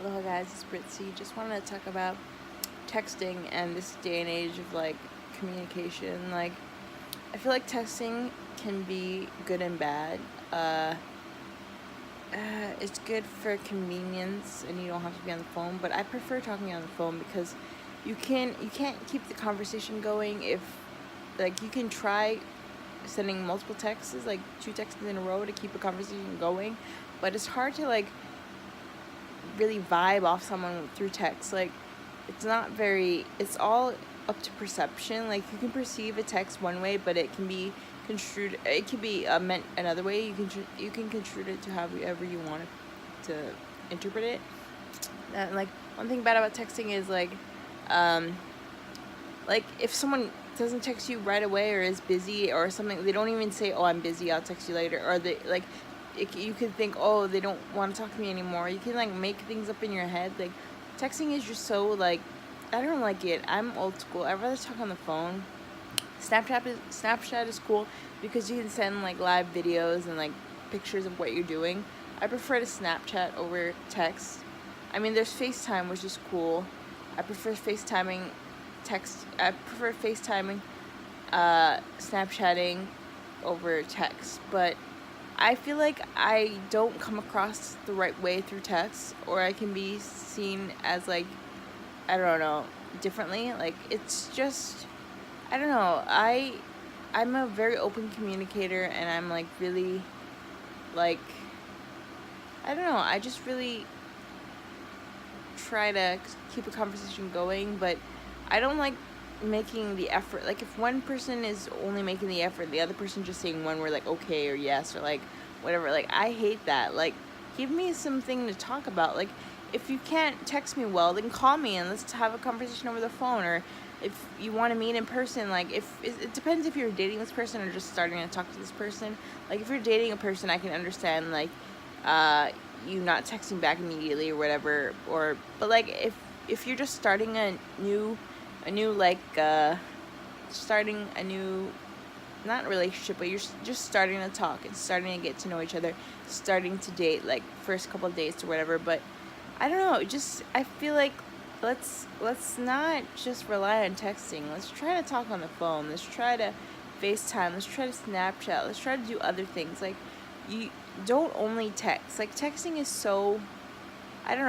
Hello guys, it's Britzy. Just wanted to talk about texting and this day and age of communication. I feel like texting can be good and bad. Uh, it's good for convenience and you don't have to be on the phone, but I prefer talking on the phone because you can't keep the conversation going if you can try sending multiple texts, like 2 texts in a row to keep a conversation going, but it's hard to really vibe off someone through text. It's not very, it's all up to perception. You can perceive a text one way, but it can be construed, it can be meant another way. You can construe it to however you want to interpret it. And one thing bad about texting is um if someone doesn't text you right away or is busy or something, they don't even say, "Oh, I'm busy, I'll text you later," or you could think, "Oh, they don't want to talk to me anymore." You can make things up in your head. Texting is just so I don't like it. I'm old school. I'd rather talk on the phone. Snapchat is cool because you can send live videos and pictures of what you're doing. I prefer to Snapchat over text. I mean, there's FaceTime, which is cool. I prefer FaceTiming Snapchatting over text, but I feel like I don't come across the right way through text, or I can be seen as I don't know, differently. It's just, I don't know. I'm a very open communicator, and I'm really like I don't know. I just really try to keep a conversation going, but I don't like making the effort. If one person is only making the effort, the other person just saying one word okay or yes or whatever. I hate that. Give me something to talk about. If you can't text me well, then call me and let's have a conversation over the phone. Or if you want to meet in person, if it depends if you're dating this person or just starting to talk to this person. If you're dating a person, I can understand you not texting back immediately or whatever. But if you're just starting a new starting a new, not relationship, but you're just starting to talk and starting to get to know each other, starting to date, first couple of dates or whatever. But I don't know, I feel like let's not just rely on texting. Let's try to talk on the phone. Let's try to FaceTime. Let's try to Snapchat. Let's try to do other things. You don't only text. Texting is so, I don't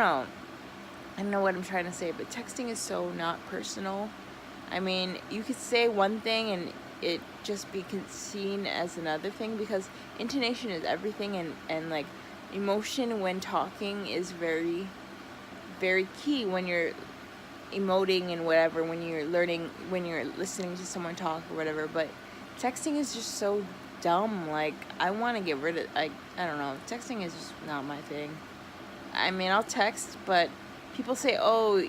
know what I'm trying to say, but texting is so not personal. I mean, you could say one thing and it just be seen as another thing, because intonation is everything, and emotion when talking is very, very key when you're emoting and whatever, when you're listening to someone talk or whatever. But texting is just so dumb. I want to get rid of, I don't know, texting is just not my thing. I mean, I'll text, but people say, "Oh,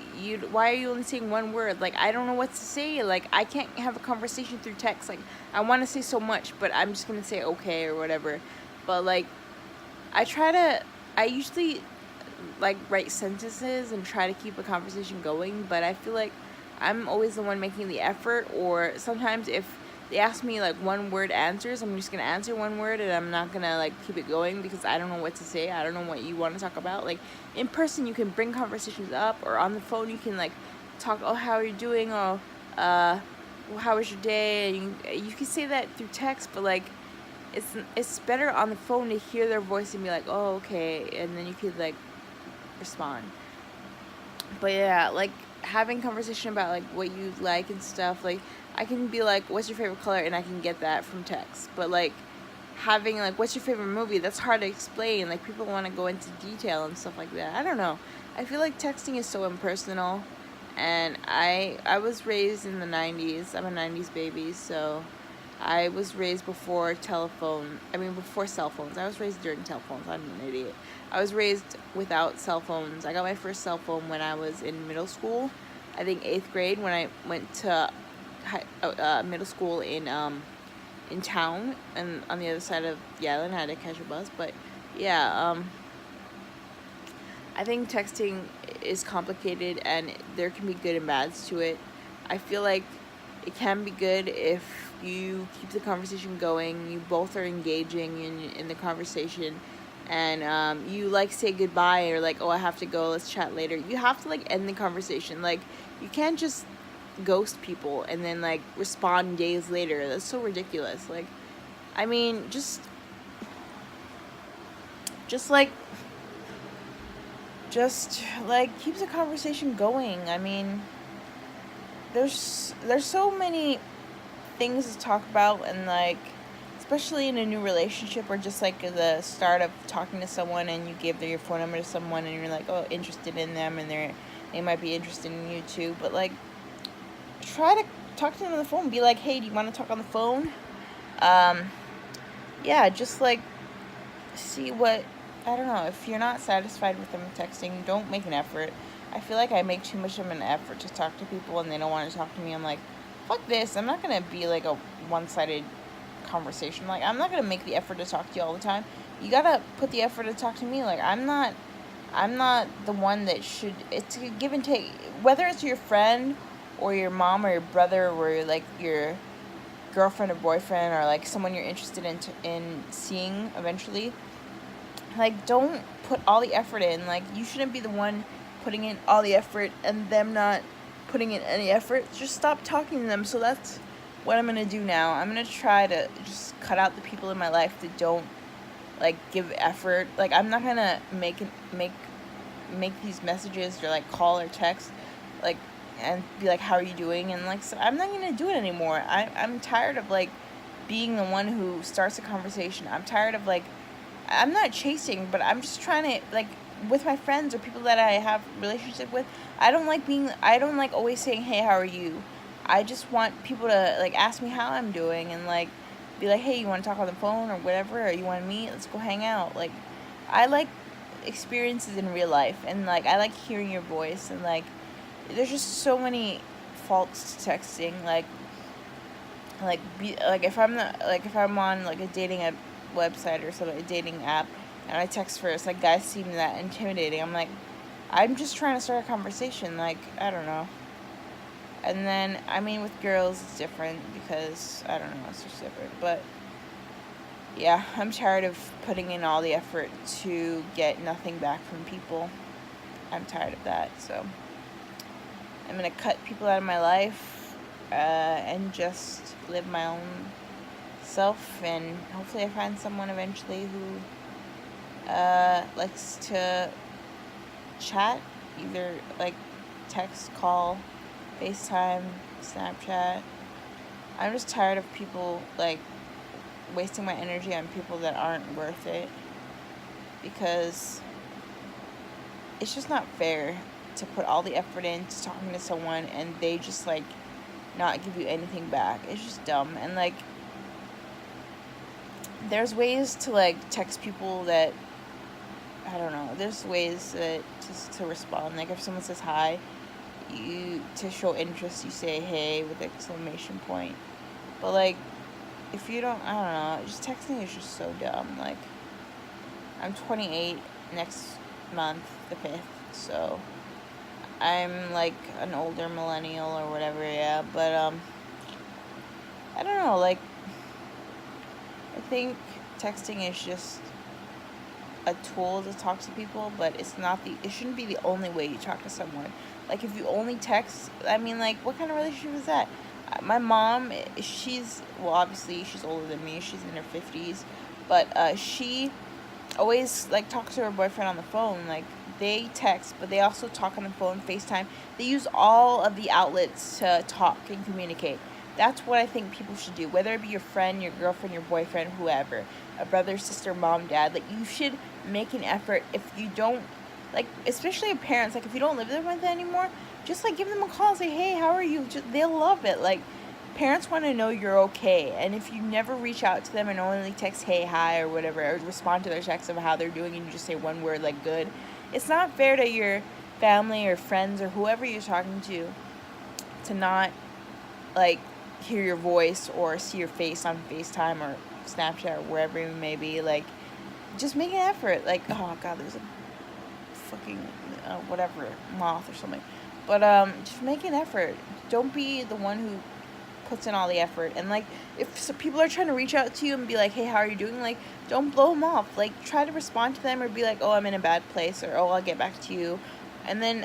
why are you only saying one word?" I don't know what to say. I can't have a conversation through text. I want to say so much, but I'm just going to say okay or whatever. But I usually write sentences and try to keep a conversation going, but I feel like I'm always the one making the effort. Or sometimes if they ask me one word answers, I'm just gonna answer one word and I'm not gonna keep it going because I don't know what to say. I don't know what you want to talk about. In person you can bring conversations up, or on the phone you can talk, "Oh, how are you doing?" Or well, "How was your day?" And you can say that through text, but it's better on the phone to hear their voice and be like, "Oh, okay," and then you could respond. But yeah, having conversation about what you like and stuff, I can be "What's your favorite color?" and I can get that from text. But having "What's your favorite movie?" that's hard to explain. People want to go into detail and stuff like that. I don't know, I feel like texting is so impersonal. And I was raised in the 90s. I'm a 90s baby, so I was raised before before cell phones. I was raised during telephones. I'm an idiot. I was raised without cell phones. I got my first cell phone when I was in middle school. I think 8th grade, when I went to middle school in town and on the other side of Yellen. I had to catch a bus. But yeah, I think texting is complicated and there can be good and bads to it. I feel like it can be good if you keep the conversation going, you both are engaging in the conversation, and you like say goodbye, or like, oh, I have to go, let's chat later, you have to like end the conversation. Like, you can't just ghost people and then like respond days later. That's so ridiculous. Like, I mean, just like just like keeps the conversation going. I mean, there's so many things to talk about, and like, especially in a new relationship, or just like the start of talking to someone and you give your phone number to someone and you're like, oh, interested in them, and they might be interested in you too. But like, try to talk to them on the phone. Be like, hey, do you want to talk on the phone? Yeah, just like see what, I don't know. If you're not satisfied with them texting, don't make an effort. I feel like I make too much of an effort to talk to people and they don't want to talk to me. I'm like, fuck this. I'm not gonna be like a one-sided conversation. Like, I'm not gonna make the effort to talk to you all the time. You gotta put the effort to talk to me. Like, I'm not the one that should. It's a give and take. Whether it's your friend or your mom or your brother or like your girlfriend or boyfriend, or like someone you're interested in seeing eventually. Like, don't put all the effort in. Like, you shouldn't be the one putting in all the effort and them not putting in any effort. Just stop talking to them. So that's what I'm gonna do now. I'm gonna try to just cut out the people in my life that don't like give effort. Like, I'm not gonna make these messages or like call or text like and be like, how are you doing? And like, so I'm not gonna do it anymore. I'm tired of like being the one who starts a conversation. I'm tired of like, I'm not chasing, but I'm just trying to like, with my friends or people that I have relationship with, I don't like always saying, hey, how are you? I just want people to like ask me how I'm doing, and like be like, hey, you want to talk on the phone or whatever, or you want to meet, let's go hang out. Like, I like experiences in real life, and like I like hearing your voice, and like there's just so many faults to texting. Like if I'm on like a dating website or something, a dating app, and I text first, like, guys seem that intimidating. I'm like, I'm just trying to start a conversation. Like, I don't know. And then, I mean, with girls, it's different because, I don't know, it's just different. But, yeah, I'm tired of putting in all the effort to get nothing back from people. I'm tired of that, so I'm going to cut people out of my life and just live my own self, and hopefully I find someone eventually who likes to chat, either like text, call, FaceTime, Snapchat. I'm just tired of people like wasting my energy on people that aren't worth it, because it's just not fair to put all the effort into talking to someone and they just like not give you anything back. It's just dumb. And like, there's ways to like text people that, I don't know, there's ways that just to respond. Like, if someone says hi, you, to show interest, you say hey with exclamation point. But like, if you don't, I don't know, just texting is just so dumb. Like, I'm 28 next month, the 5th, so I'm like an older millennial or whatever, yeah. But I don't know, like, I think texting is just a tool to talk to people, but it shouldn't be the only way you talk to someone. Like, if you only text, I mean, like, what kind of relationship is that? My mom, obviously she's older than me, she's in her 50s, but she always like talks to her boyfriend on the phone. Like, they text, but they also talk on the phone, FaceTime. They use all of the outlets to talk and communicate. That's what I think people should do, whether it be your friend, your girlfriend, your boyfriend, whoever, a brother, sister, mom, dad. Like, you should make an effort. If you don't, like, especially parents, like, if you don't live there with them anymore, just like give them a call and say, hey, how are you? They'll love it. Like, parents want to know you're okay. And if you never reach out to them and only text hey, hi, or whatever, or respond to their texts of how they're doing, and you just say one word like good, it's not fair to your family or friends or whoever you're talking to not like hear your voice or see your face on FaceTime or Snapchat or wherever it may be. Like, just make an effort. Like, oh god, there's a fucking whatever moth or something. But just make an effort. Don't be the one who puts in all the effort. And like, if people are trying to reach out to you and be like, hey, how are you doing, like, don't blow them off. Like, try to respond to them, or be like, oh, I'm in a bad place, or oh, I'll get back to you. And then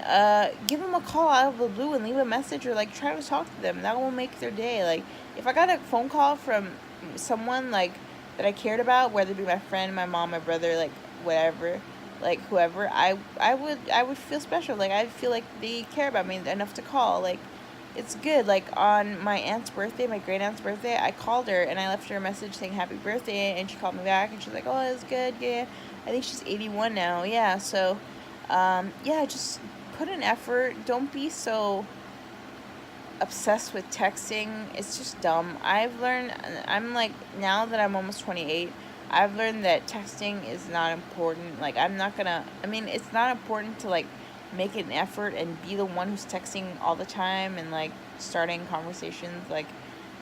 give them a call out of the blue and leave a message, or like try to talk to them. That will make their day. Like, if I got a phone call from someone like that I cared about, whether it be my friend, my mom, my brother, like whatever, like whoever, I would feel special. Like, I feel like they care about me enough to call. Like, it's good. Like, on my aunt's birthday, my great aunt's birthday, I called her and I left her a message saying happy birthday, and she called me back and she's like, oh, it was good, yeah. I think she's 81 now, yeah. So yeah, just put in effort. Don't be so obsessed with texting. It's just dumb. I'm like, now that I'm almost 28, I've learned that texting is not important. Like, it's not important to like make an effort and be the one who's texting all the time and like starting conversations. Like,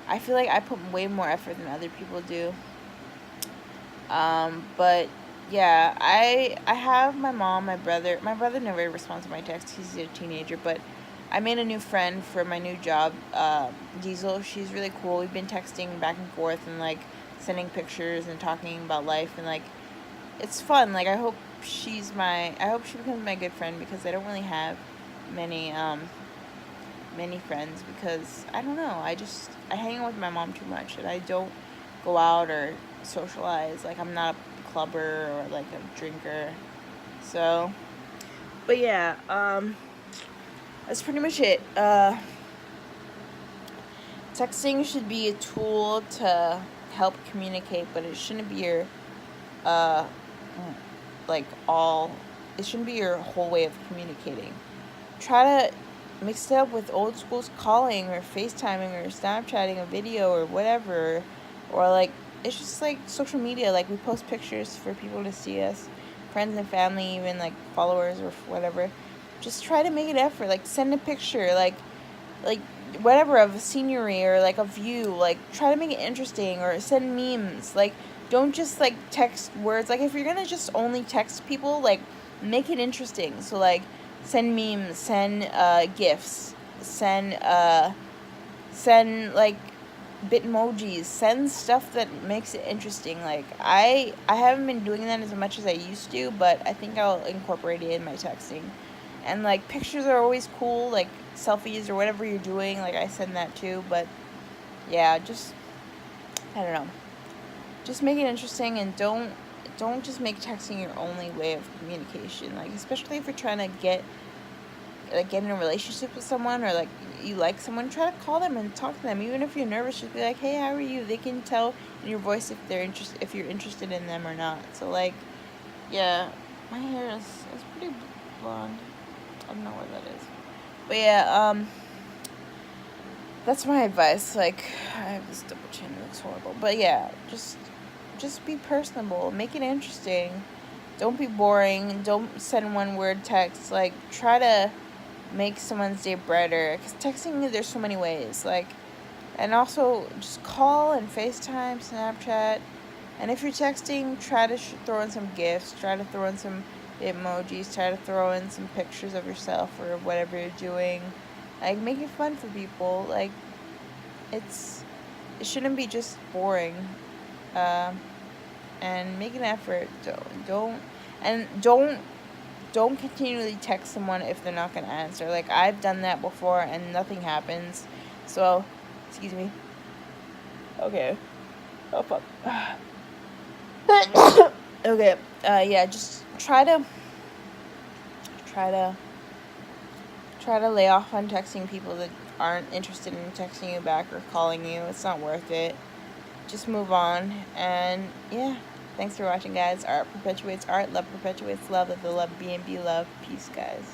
I feel like I put way more effort than other people do. But yeah, I have my mom, my brother. My brother never responds to my text. He's a teenager, but I made a new friend for my new job, Diesel. She's really cool. We've been texting back and forth and like sending pictures and talking about life, and like, it's fun. Like, I hope she becomes my good friend, because I don't really have many many friends, because I don't know. I hang out with my mom too much, and I don't go out or socialize. Like, I'm not a clubber or like a drinker. So, but yeah, that's pretty much it. Texting should be a tool to help communicate, but it shouldn't be your uh like all it shouldn't be your whole way of communicating. Try to mix it up with old school's calling, or FaceTiming, or Snapchatting a video, or whatever. Or like, it's just like social media. Like, we post pictures for people to see us, friends and family, even like followers or whatever. Just try to make an effort. Like, send a picture, like whatever, of a scenery or like a view. Like, try to make it interesting, or send memes. Like, don't just like text words. Like, if you're gonna just only text people, like, make it interesting. So like, send memes, send gifs, send like bitmojis, send stuff that makes it interesting. Like, I haven't been doing that as much as I used to, but I think I'll incorporate it in my texting. And like, pictures are always cool, like selfies or whatever you're doing, like, I send that too. But yeah, just, I don't know, just make it interesting, and don't just make texting your only way of communication. Like, especially if you're trying to get in a relationship with someone, or like you like someone, try to call them and talk to them. Even if you're nervous, just be like, hey, how are you? They can tell in your voice if you're interested in them or not. So like, yeah, my hair is pretty blonde. I don't know what that is, but yeah, that's my advice. Like, I have this double chin, it looks horrible, but yeah, just be personable, make it interesting. Don't be boring. Don't send one word text. Like, try to make someone's day brighter, because texting, there's so many ways. Like, and also just call and FaceTime, Snapchat. And if you're texting, try to throw in some gifts, try to throw in some emojis, try to throw in some pictures of yourself or whatever you're doing. Like, make it fun for people. Like, it shouldn't be just boring. And make an effort. Don't continually text someone if they're not gonna answer. Like, I've done that before and nothing happens. So, excuse me. Okay. Oh fuck. Okay. Yeah. Just try to lay off on texting people that aren't interested in texting you back or calling you. It's not worth it. Just move on. And yeah. Thanks for watching, guys. Art perpetuates art. Love perpetuates love. Let the love be and be love. Peace, guys.